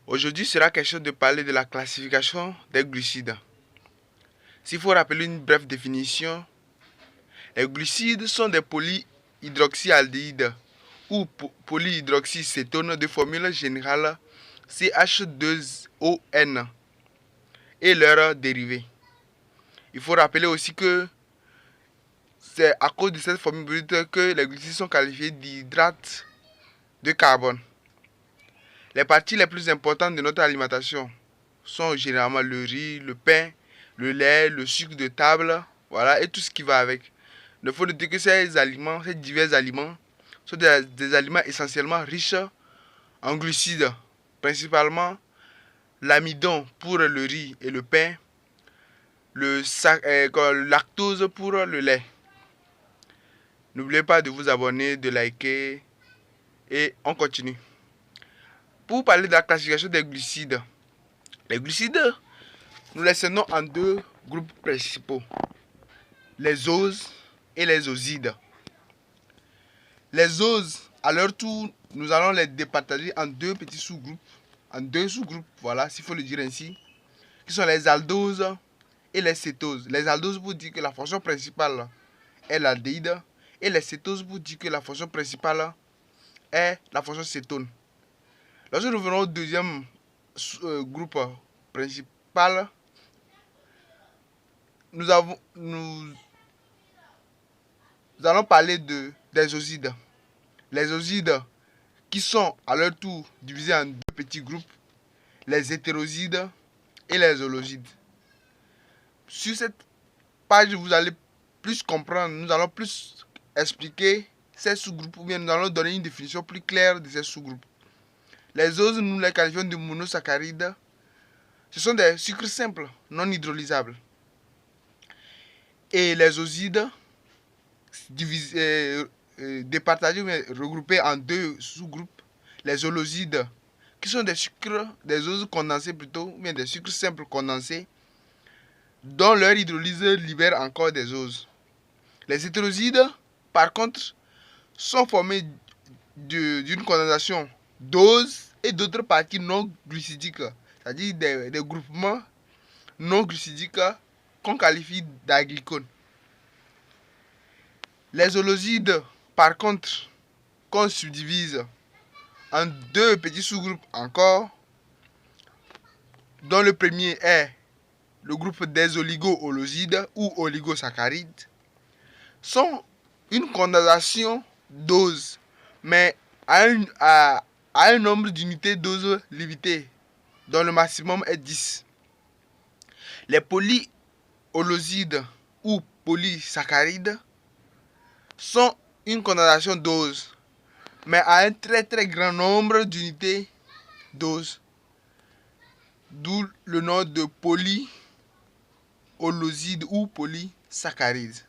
Aujourd'hui sera question de parler de la classification des glucides. S'il faut rappeler une brève définition, les glucides sont des polyhydroxyaldéhydes ou polyhydroxycétones de formule générale CH2ON et leurs dérivés. Il faut rappeler aussi que c'est à cause de cette formule brute que les glucides sont qualifiés d'hydrates de carbone. Les parties les plus importantes de notre alimentation sont généralement le riz, le pain, le lait, le sucre de table, voilà, et tout ce qui va avec. Il faut noter que ces divers aliments, sont des aliments essentiellement riches en glucides, principalement l'amidon pour le riz et le pain, le lactose pour le lait. N'oubliez pas de vous abonner, de liker et on continue. Pour parler de la classification des glucides, les glucides, nous les séparons en deux groupes principaux, les oses et les osides. Les oses, à leur tour, nous allons les départager en deux petits sous-groupes, voilà, s'il faut le dire ainsi, qui sont les aldoses et les cétoses. Les aldoses pour dire que la fonction principale est l'aldéhyde et les cétoses pour dire que la fonction principale est la fonction cétone. Lorsque nous venons au deuxième groupe principal, nous allons parler des osides. Les osides qui sont à leur tour divisés en deux petits groupes, les hétérosides et les holosides. Sur cette page, vous allez plus comprendre, nous allons plus expliquer ces sous-groupes, ou bien nous allons donner une définition plus claire de ces sous-groupes. Les oses, nous les qualifions de monosaccharides. Ce sont des sucres simples, non hydrolysables. Et les osides, départagés, regroupés en deux sous-groupes, les holosides, qui sont des oses condensés plutôt, ou bien des sucres simples condensés, dont leur hydrolyse libère encore des oses. Les hétérosides, par contre, sont formés d'une condensation d'oses et d'autres parties non glucidiques, c'est-à-dire des groupements non glucidiques qu'on qualifie d'aglycones. Les holosides, par contre, qu'on subdivise en deux petits sous-groupes encore, dont le premier est le groupe des oligo-holosides ou oligosaccharides, sont une condensation d'oses, mais à un nombre d'unités d'oses limité, dont le maximum est 10. Les polyholosides ou polysaccharides sont une condensation d'oses, mais à un très grand nombre d'unités d'oses, d'où le nom de polyholosides ou polysaccharides.